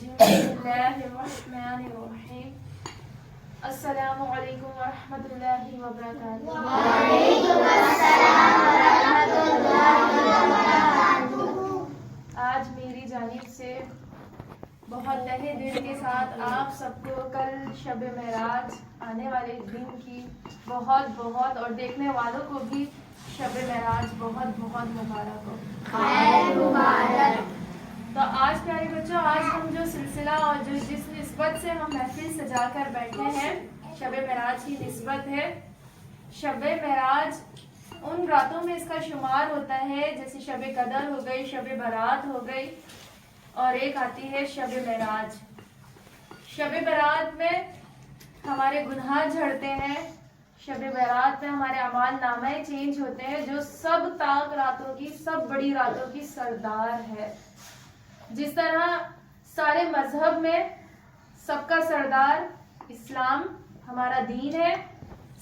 الرجیم بسم اللہ الرحمن الرحیم السلام علیکم ورحمۃ اللہ وبرکاتہ. وعلیکم السلام ورحمۃ اللہ وبرکاتہ. آج میری جانب سے بہت تہہ دل کے ساتھ آپ سب کو کل شب معراج آنے والے دن کی بہت اور دیکھنے والوں کو بھی شب معراج بہت مبارک ہو. خیر مبارک. تو آج پیارے بچوں، آج ہم جو سلسلہ اور جس نسبت سے ہم محفل سجا کر بیٹھے ہیں شب معراج کی نسبت ہے. شب معراج ان راتوں میں اس کا شمار ہوتا ہے جیسے شب قدر ہو گئی، شب برات ہو گئی، اور ایک آتی ہے شب معراج. شب برات میں ہمارے گناہ جھڑتے ہیں، شب برات میں ہمارے اعمال نامے چینج ہوتے ہیں، جو سب تاک راتوں کی، سب بڑی راتوں کی سردار ہے. جس طرح سارے مذہب میں سب کا سردار اسلام ہمارا دین ہے،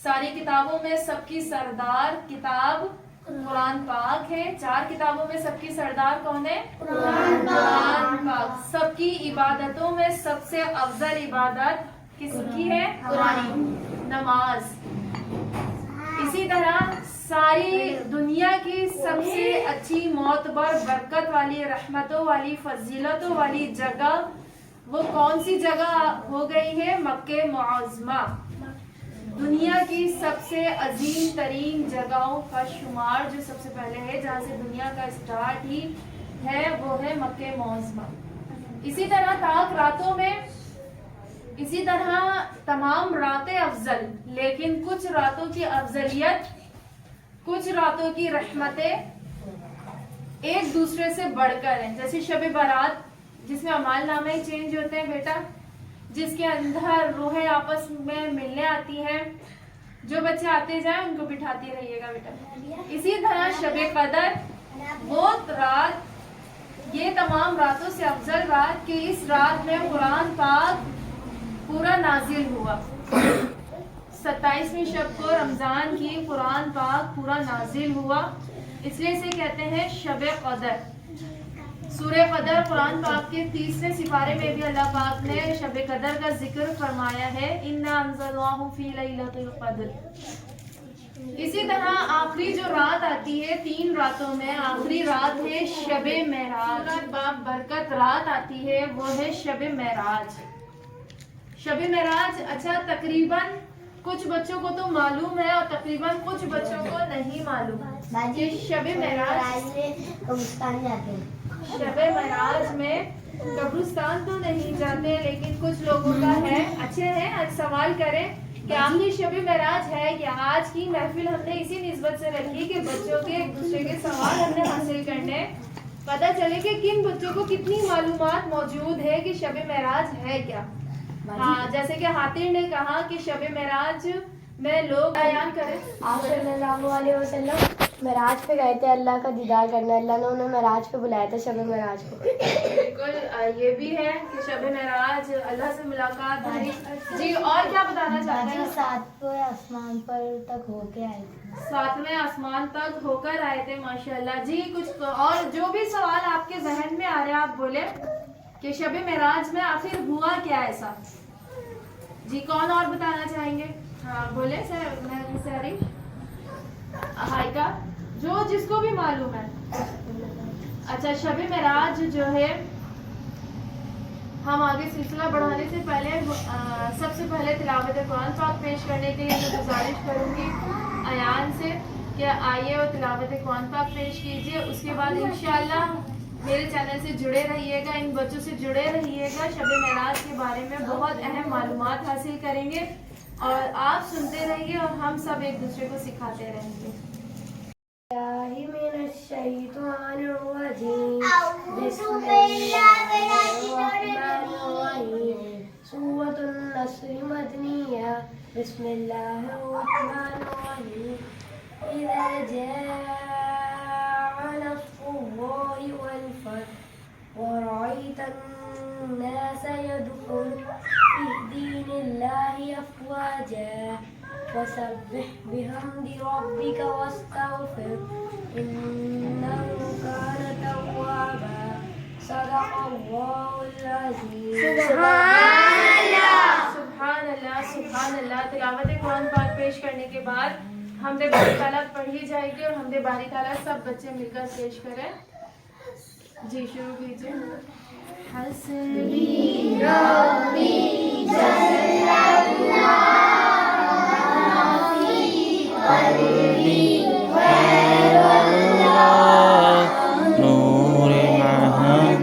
ساری کتابوں میں سب کی سردار کتاب قرآن پاک ہے. 4 کتابوں میں سب کی سردار کون ہے؟ قرآن پاک. سب کی عبادتوں میں سب سے افضل عبادت کس کی ہے؟ نماز. اسی طرح ساری دنیا کی سب سے اچھی، معتبر، برکت والی، رحمتوں والی، فضیلتوں والی جگہ وہ کون سی جگہ ہو گئی ہے؟ مکہ معظمہ. دنیا کی سب سے عظیم ترین جگہوں کا شمار جو سب سے پہلے ہے، جہاں سے دنیا کا اسٹارٹ ہی ہے، وہ ہے مکہ معظمہ. اسی طرح تاک راتوں میں، اسی طرح تمام راتیں افضل، لیکن کچھ راتوں کی افضلیت، کچھ راتوں کی رحمتیں ایک دوسرے سے بڑھ کر ہیں. جیسے شب برات جس میں اعمال نامے چینج ہوتے ہیں بیٹا، جس کے اندر روحیں آپس میں ملنے آتی ہیں. جو بچے آتے جائیں ان کو بٹھاتی رہیے گا بیٹا. اسی طرح شب قدر وہ رات، یہ تمام راتوں سے افضل رات کہ اس رات میں قرآن پاک پورا نازل ہوا. 27ویں شب کو رمضان کی قرآن پاک پورا نازل ہوا، اس لیے اسے کہتے ہیں شب قدر. سورہ قدر قرآن پاک کے 30ویں سپارے میں بھی اللہ پاک نے شب قدر کا ذکر فرمایا ہے، اِنَّا أَنزَلْنَاهُ فِي لَيْلَةِ الْقَدْرِ. اسی طرح آخری جو رات آتی ہے 3 راتوں میں، آخری رات ہے شب معراج. برکت رات آتی ہے وہ ہے شب معراج. شب معراج اچھا تقریباً کچھ بچوں کو تو معلوم ہے اور تقریباً کچھ بچوں کو نہیں معلوم کہ شب معراج میں قبرستان جاتے ہیں. شب معراج میں قبرستان تو نہیں جاتے، لیکن کچھ لوگوں کا ہے. اچھے ہیں، آج سوال کریں کہ آخری شب معراج ہے کیا. آج کی محفل ہم نے اسی نسبت سے رکھی کہ بچوں کے ایک دوسرے کے سوال ہم نے حاصل کرنے، پتہ چلے کہ کن بچوں کو کتنی معلومات موجود ہے کہ شب معراج ہے کیا. ہاں، جیسے کہ حاتر نے کہا کہ شب معراج میں لوگ بیان کریں. آپ صلی اللہ علیہ وسلم معراج پہ گئے تھے اللہ کا دیدار کرنے. اللہ نے انہیں معراج پہ بلایا تھا، شب معراج کو. بالکل یہ بھی ہے کہ شب معراج اللہ سے ملاقات ہوئی. جی اور کیا بتانا چاہتے ہیں؟ 7ویں آسمان پر تک ہو کے آئے تھے. 7ویں آسمان تک ہو کر آئے تھے، ماشاءاللہ. جی کچھ اور جو بھی سوال آپ کے ذہن میں آ رہے ہیں آپ بولے کہ شب معراج میں آخر ہوا کیا ایسا. جی کون اور بتانا چاہیں گے؟ ہاں بولے ساری ہائیکا، جو جس کو بھی معلوم ہے. اچھا شب معراج جو ہے، ہم آگے سلسلہ بڑھانے سے پہلے سب سے پہلے تلاوت قرآن پاک پیش کرنے کے لیے میں گزارش کروں گی ایان سے کہ آئیے اور تلاوت قرآن پاک پیش کیجیے. اس کے بعد انشاءاللہ میرے چینل سے جڑے رہیے گا، ان بچوں سے جڑے رہیے گا. شب معراج کے بارے میں بہت اہم معلومات حاصل کریں گے اور آپ سنتے رہیے اور ہم سب ایک دوسرے کو سکھاتے رہیں گے. من الشیطان الرجیم. بسم اللہ الرحمن الرحیم. سورۃ النصر مدنیہ. بسم اللہ الرحمن الرحیم. اذا جاء نصر اللہ والفتح ورأيت الناس يدخلون في دين الله أفواجا فسبح بحمد ربك واستغفر إنه كان توابا. صدق اللہ العظیم. سبحان اللہ سبحان اللہ. تلاوت قرآن پاک پیش کرنے کے بعد حمد باری تعالیٰ پڑھی جائے گی اور حمد باری تعالیٰ سب بچے مل کر پیش کریں. جی شروع کیجیے. حسبی ربی جل اللہ فی قلبی غیر اللہ نور محمد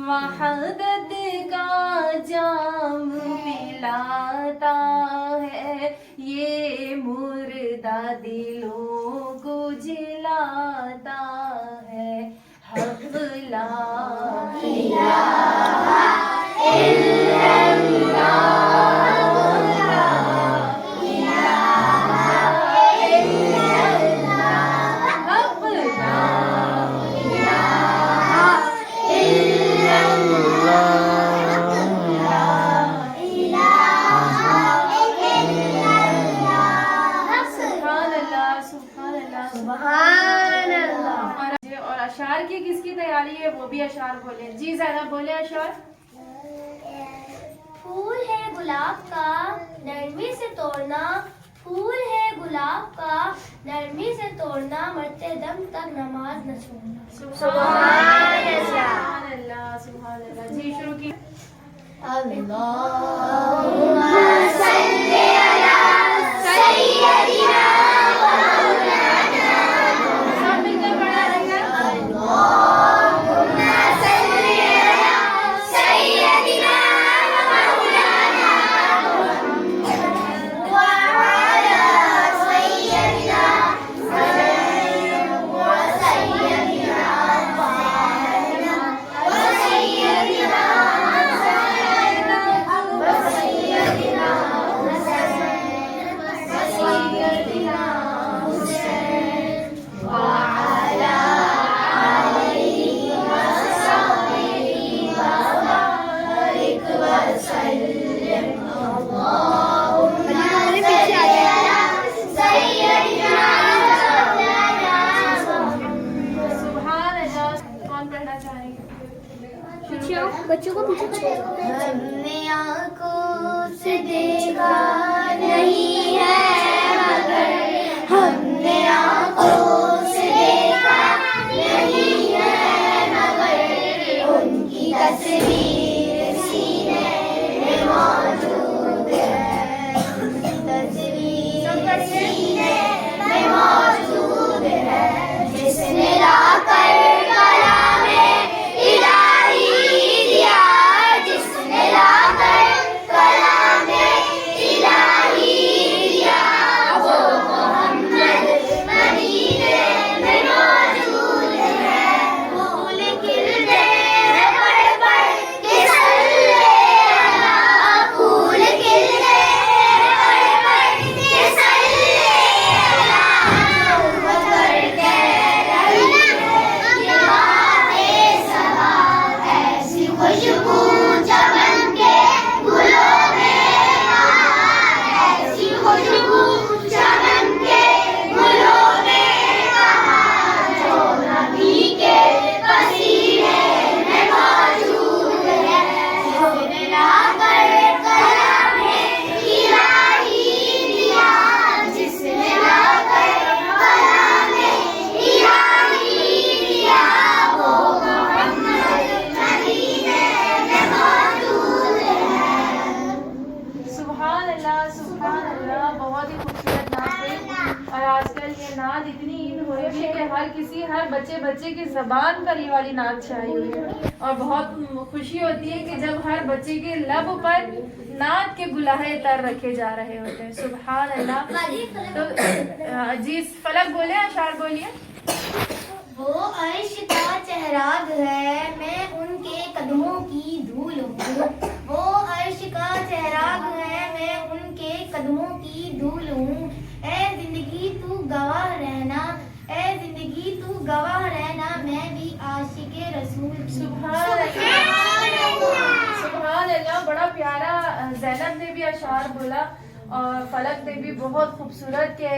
وحدت کا جام پلاتا ہے یہ مردہ دلوں کو جلاتا ہے. حق لا الہ الا اللہ لا الہ الا اللہ حق لا اور اشعار کی کس کی تیاری ہے وہ بھی اشعار بولیں. جی زینب بولے اشعار. پھول ہے گلاب کا نرمی سے توڑنا, پھول ہے گلاب کا نرمی سے توڑنا, مرتے دم تک نماز نہ چھوڑنا. سبحان اللہ سبحان اللہ. جی شروع کی. اللہم صلی علی سیدنا سب مل کر پڑھا رہے ہیں. اللہم صلی علی سیدنا مولانا محمد وعلی سیدنا وسیدنا بچوں کو پیچھے چھوڑو. ہم نے آنکھوں سے دیکھا نہیں ہے مگر, ہم نے آنکھوں سے دیکھا نہیں ہے مگر, ان کی تصویر سینے میں موجود ہے, ان کی تصویر سینے میں موجود ہے, جس نے لا کر کلام الہی دیا, جس نے لا کر کلام الہی بچے کی زبان پر یہ والی نعت چھائی ہوئی ہے اور بہت خوشی ہوتی ہے کہ جب ہر بچے کے لب پر نعت کے گلہائے تر رکھے جا رہے ہوتے ہیں. سبحان اللہ. تو جی فلک بولے, اشعار بولیے. وہ عرش کا چہراغ ہے میں ان کے قدموں کی دھول ہوں. وہ عرش کا چہراغ ہے میں ان کے قدموں کی دھول ہوں. اے زندگی تو گواہ رہنا, اے زندگی تو گواہ رہنا, میں بھی عاشق رسول. سبحان اللہ, سبحان اللہ. بڑا پیارا زینب نے بھی اشعار بولا اور فلک نے بھی بہت خوبصورت کہ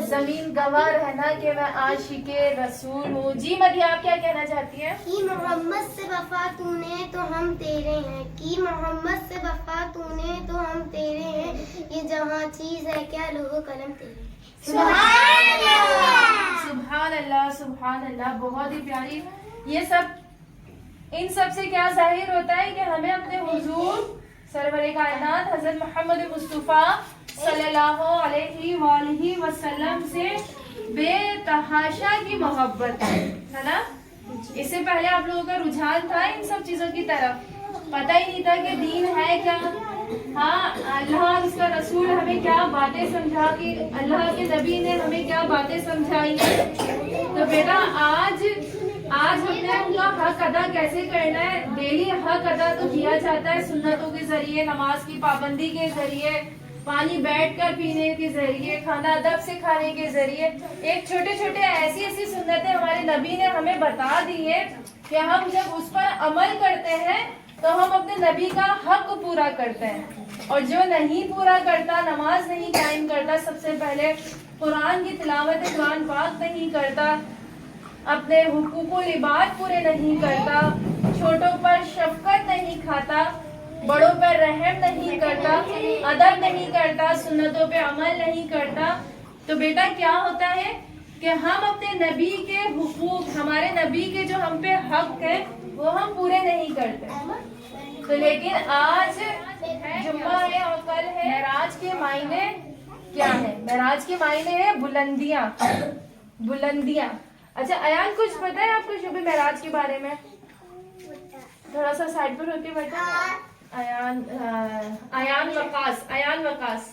زمین گواہ رہنا کہ میں عاشق رسول ہوں. جی مدیہ آپ کیا کہنا چاہتی ہیں؟ کی محمد سے وفا تو نے تو ہم تیرے ہیں, کی محمد سے وفا تو نے تو ہم تیرے ہیں, یہ جہاں چیز ہے کیا لوح و قلم تیرے. سبحان اللہ, سبحان اللہ, سبحان اللہ. بہت ہی پیاری. یہ سب, ان سب سے کیا ظاہر ہوتا ہے کہ ہمیں اپنے حضور سرور کائنات حضرت محمد مصطفیٰ صلی اللہ علیہ وآلہ وسلم سے بے تحاشا کی محبت ہے نا. اس سے پہلے آپ لوگوں کا رجحان تھا ان سب چیزوں کی طرف, پتہ ہی نہیں تھا کہ دین ہے کیا. ہاں, اللہ اور اس کا رسول ہمیں کیا باتیں سمجھا کہ اللہ کے نبی نے ہمیں کیا باتیں سمجھائی ہیں. تو بیٹا آج ہم نے ان کا حق ادا کیسے کرنا ہے. ڈیلی حق ادا تو کیا جاتا ہے سنتوں کے ذریعے, نماز کی پابندی کے ذریعے, پانی بیٹھ کر پینے کے ذریعے, کھانا ادب سے کھانے کے ذریعے. ایک چھوٹے چھوٹے ایسی سنتیں ہمارے نبی نے ہمیں بتا دی ہے کہ ہم جب اس پر عمل کرتے ہیں تو ہم اپنے نبی کا حق پورا کرتے ہیں. اور جو نہیں پورا کرتا, نماز نہیں قائم کرتا, سب سے پہلے قرآن کی تلاوت قرآن پاک نہیں کرتا, اپنے حقوق و لباس پورے نہیں کرتا, چھوٹوں پر شفقت نہیں کھاتا, بڑوں پر رحم نہیں کرتا, ادب نہیں کرتا, سنتوں پہ عمل نہیں کرتا, تو بیٹا کیا ہوتا ہے کہ ہم اپنے نبی کے حقوق, ہمارے نبی کے جو ہم پہ حق ہیں وہ ہم پورے نہیں کرتے. تو لیکن آج جمعہ ہے اور کل ہے. معراج کے معنی کیا ہے؟ معراج کے معنی ہے بلندیاں, بلندیاں. اچھا ایان کچھ پتہ ہے آپ کو شب معراج کے بارے میں؟ تھوڑا سا سائڈ پر ہو کے بیٹھا. ایان وقاص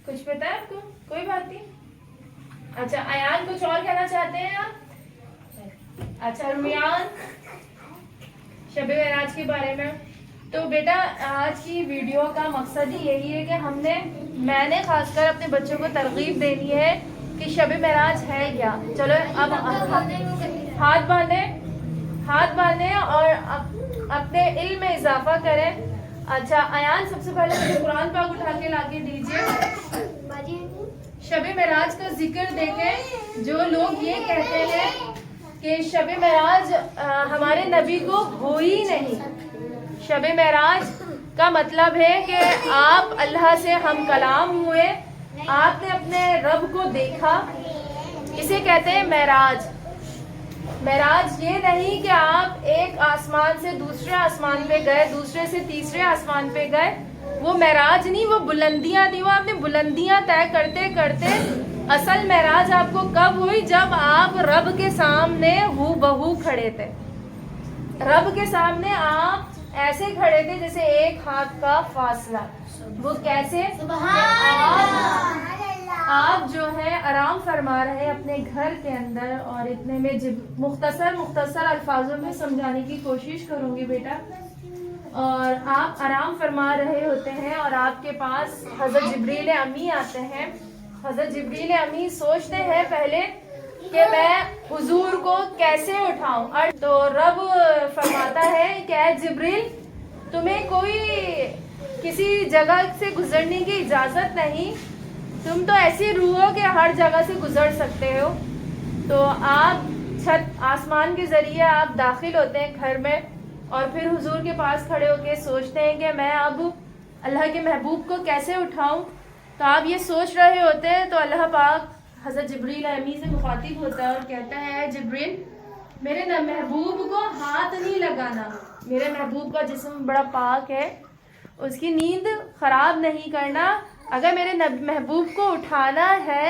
کچھ پتہ ہے آپ کو؟ کوئی بات نہیں. اچھا ایان کچھ اور کہنا چاہتے ہیں آپ؟ اچھا رومیان شب معراج کے بارے میں. تو بیٹا آج کی ویڈیو کا مقصد ہی یہی ہے کہ میں نے خاص کر اپنے بچوں کو ترغیب دینی ہے کہ شب معراج ہے کیا. چلو اب ہاتھ باندھیں اور اپنے علم میں اضافہ کریں. اچھا ایان سب سے پہلے مجھے قرآن پاک اٹھا کے لا کے دیجیے. شب معراج کا ذکر دیکھیں. جو لوگ یہ کہتے ہیں کہ شب معراج ہمارے نبی کو ہوئی نہیں, شب معراج کا مطلب ہے کہ آپ اللہ سے ہم کلام ہوئے, آپ نے اپنے رب کو دیکھا, اسے کہتے ہیں معراج. معراج یہ نہیں کہ آپ ایک آسمان سے دوسرے آسمان پہ گئے, دوسرے سے تیسرے آسمان پہ گئے, وہ معراج نہیں, وہ بلندیاں نہیں. وہ آپ نے بلندیاں طے کرتے کرتے اصل معراج آپ کو کب ہوئی؟ جب آپ رب کے سامنے ہو بہو کھڑے تھے. رب کے سامنے آپ ایسے کھڑے تھے جیسے ایک ہاتھ کا فاصلہ. وہ کیسے؟ آپ جو ہے آرام فرما رہے اپنے گھر کے اندر, اور اتنے میں مختصر الفاظوں میں سمجھانے کی کوشش کروں گی بیٹا. اور آپ آرام فرما رہے ہوتے ہیں اور آپ کے پاس حضرت جبریل امی آتے ہیں. حضرت جبریل امی سوچتے ہیں پہلے کہ میں حضور کو کیسے اٹھاؤں. تو رب فرماتا ہے کہ اے جبریل تمہیں کوئی کسی جگہ سے گزرنے کی اجازت نہیں, تم تو ایسی روح ہو کہ ہر جگہ سے گزر سکتے ہو. تو آپ چھت آسمان کے ذریعے آپ داخل ہوتے ہیں گھر میں, اور پھر حضور کے پاس کھڑے ہو کے سوچتے ہیں کہ میں اب اللہ کے محبوب کو کیسے اٹھاؤں. تو آپ یہ سوچ رہے ہوتے ہیں تو اللہ پاک حضرت جبریل امی سے مخاطب ہوتا ہے اور کہتا ہے جبریل میرے محبوب کو ہاتھ نہیں لگانا, میرے محبوب کا جسم بڑا پاک ہے, اس کی نیند خراب نہیں کرنا. اگر میرے محبوب کو اٹھانا ہے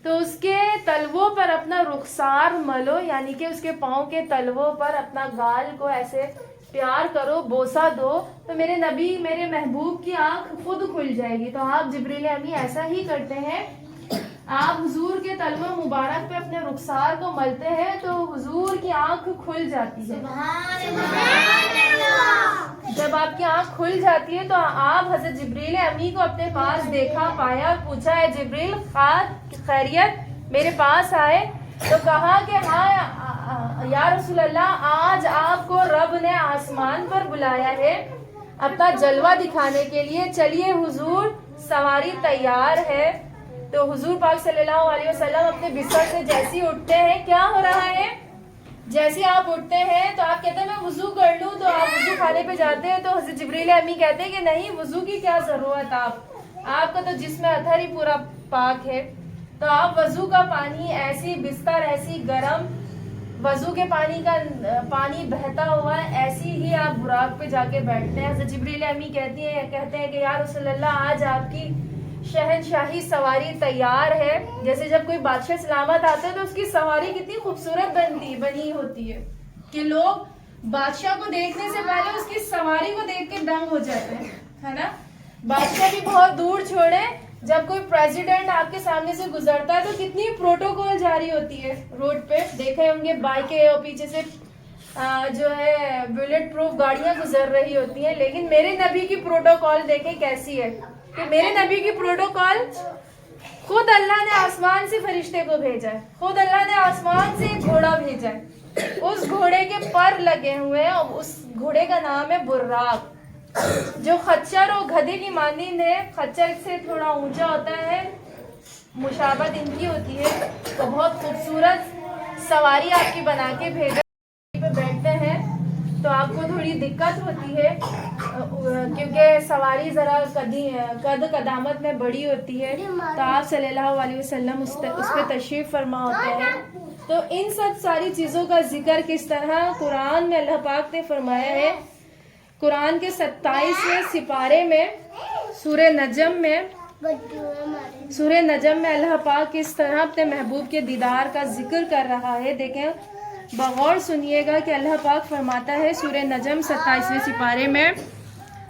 تو اس کے تلووں پر اپنا رخسار ملو، یعنی کہ اس کے پاؤں کے تلووں پر اپنا گال کو ایسے پیار کرو، بوسہ دو، تو میرے نبی میرے محبوب کی آنکھ خود کھل جائے گی۔ تو آپ جبریل امی ایسا ہی کرتے ہیں، آپ حضور کے تلووں مبارک پہ اپنے رخسار کو ملتے ہیں تو حضور کی آنکھ کھل جاتی ہے۔ جب آپ کی آنکھ کھل جاتی ہے تو آپ حضرت جبریل امی کو اپنے پاس دیکھا، پایا، پوچھا ہے جبریل خیریت، میرے پاس آئے تو کہا کہ ہاں یا رسول اللہ، آج آپ کو رب نے آسمان پر بلایا ہے اپنا جلوہ دکھانے کے لیے، چلیے حضور سواری تیار ہے۔ تو حضور پاک صلی اللہ علیہ وسلم اپنے بستر سے جیسے اٹھتے ہیں، کیا ہو رہا ہے؟ جیسے آپ اٹھتے ہیں تو آپ کہتے ہیں میں وضو کر لوں، تو آپ وضو خانے پہ جاتے ہیں تو حضرت جبریل امی کہتے ہیں کہ نہیں، وضو کی کیا ضرورت، آپ کا تو جسم اطہر ہی پورا پاک ہے۔ تو آپ وضو کا پانی ایسی بستر ایسی گرم، وضو کے پانی بہتا ہوا ایسی ہی آپ براق پہ جا کے بیٹھتے ہیں۔ حضرت جبریل امی کہتے ہیں کہ یا رسول اللہ، آج آپ کی شہنشاہی سواری تیار ہے۔ جیسے جب کوئی بادشاہ سلامت آتا ہے تو اس کی سواری کتنی خوبصورت بنی ہوتی ہے کہ لوگ بادشاہ کو دیکھنے سے پہلے اس کی سواری کو دیکھ کے دنگ ہو جاتے ہیں، ہے نا۔ بادشاہ بھی بہت دور چھوڑے، جب کوئی پریزیڈنٹ آپ کے سامنے سے گزرتا ہے تو کتنی پروٹوکول جاری ہوتی ہے روڈ پہ، دیکھے ہوں گے بائکیں اور پیچھے سے جو ہے بلیٹ پروف گاڑیاں گزر رہی ہوتی ہیں، لیکن میرے نبی کی پروٹوکول دیکھیں کیسی ہے کہ میرے نبی کی پروٹوکول خود اللہ نے آسمان سے فرشتے کو بھیجا ہے، خود اللہ نے آسمان سے ایک گھوڑا بھیجا ہے، اس گھوڑے کے پر لگے ہوئے ہیں اور اس گھوڑے کا نام ہے براق، جو خچر اور گدھے کی مانند ہے۔ خچر سے تھوڑا اونچا ہوتا ہے، مشابہت ان کی ہوتی ہے، تو بہت خوبصورت سواری آپ کی بنا کے بھیجا پہ بیٹھتے ہیں تو آپ کو تھوڑی دقت ہوتی ہے کیونکہ سواری ذرا قد قدامت میں بڑی ہوتی ہے، تو آپ صلی اللہ علیہ وسلم اس پہ تشریف فرما ہوتے ہیں۔ تو ان سب ساری چیزوں کا ذکر کس طرح قرآن میں اللہ پاک نے فرمایا ہے۔ قرآن کے 27ویں سپارے میں سورہ نجم میں اللہ پاک کس طرح اپنے محبوب کے دیدار کا ذکر کر رہا ہے، دیکھیں بغور سنیے گا کہ اللہ پاک فرماتا ہے سورہ نجم 27ویں سپارے میں،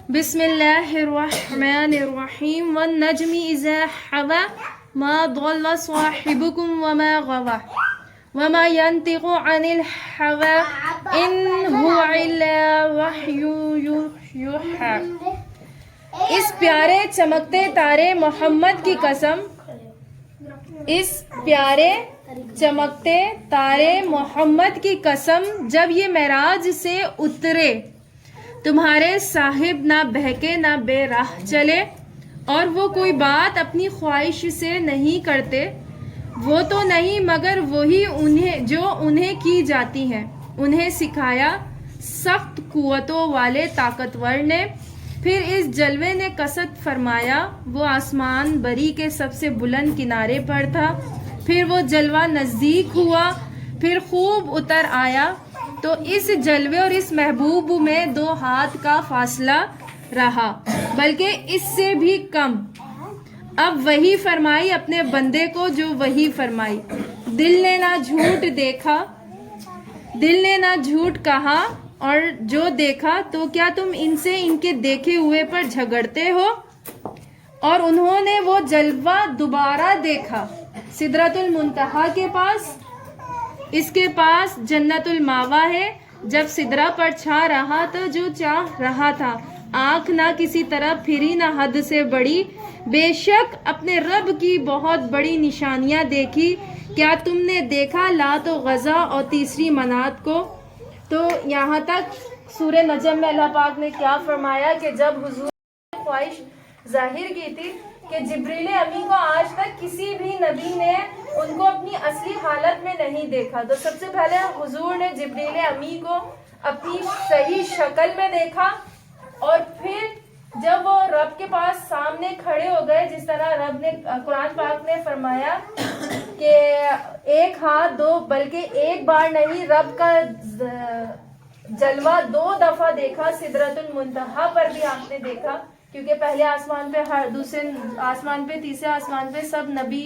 بسم اللہ الرحمن الرحیم، والنجم اذا حوا ما ضل صاحبكم وما غوى وما ينطق عن الهوى ان هو الا وحی یوحی۔ اس پیارے چمکتے تارے محمد کی قسم، اس پیارے چمکتے تارے محمد کی قسم، جب یہ معراج سے اترے تمہارے صاحب نہ بہکے نہ بے راہ چلے، اور وہ کوئی بات اپنی خواہش سے نہیں کرتے، وہ تو نہیں مگر وہی جو انہیں کی جاتی ہیں، انہیں سکھایا سخت قوتوں والے طاقتور نے۔ پھر اس جلوے نے قصد فرمایا، وہ آسمان بری کے سب سے بلند کنارے پر تھا، پھر وہ جلوہ نزدیک ہوا، پھر خوب اتر آیا، تو اس جلوے اور اس محبوب میں 2 ہاتھ کا فاصلہ رہا، بلکہ اس سے بھی کم۔ اب وہی فرمائی اپنے بندے کو جو وہی فرمائی، دل نے نہ جھوٹ دیکھا، دل نے نہ جھوٹ کہا، اور جو دیکھا تو کیا تم ان سے ان کے دیکھے ہوئے پر جھگڑتے ہو؟ اور انہوں نے وہ جلوہ دوبارہ دیکھا سدرۃ المنتہا کے پاس، اس کے پاس جنت الماوا ہے، جب سدرہ پر چھا رہا تو جو چاہ رہا تھا، آنکھ نہ کسی طرف پھری نہ حد سے بڑی، بے شک اپنے رب کی بہت بڑی نشانیاں دیکھی، کیا تم نے دیکھا لات و غزہ اور تیسری منات کو؟ تو یہاں تک سورہ نجم میں اللہ پاک نے کیا فرمایا کہ جب حضور نے خواہش ظاہر کی تھی کہ جبریل امی کو آج تک کسی بھی نبی نے ان کو اپنی اصلی حالت میں نہیں دیکھا، تو سب سے پہلے حضور نے جبریل امی کو اپنی صحیح شکل میں دیکھا، اور پھر جب وہ رب کے پاس سامنے کھڑے ہو گئے، جس طرح رب نے قرآن پاک نے فرمایا کہ ایک ہاتھ 2 بلکہ ایک بار نہیں، رب کا جلوہ 2 دفعہ دیکھا، سدرۃ المنتہا پر بھی آپ نے دیکھا، کیونکہ پہلے آسمان پہ، دوسرے آسمان پہ، تیسرے آسمان پہ سب نبی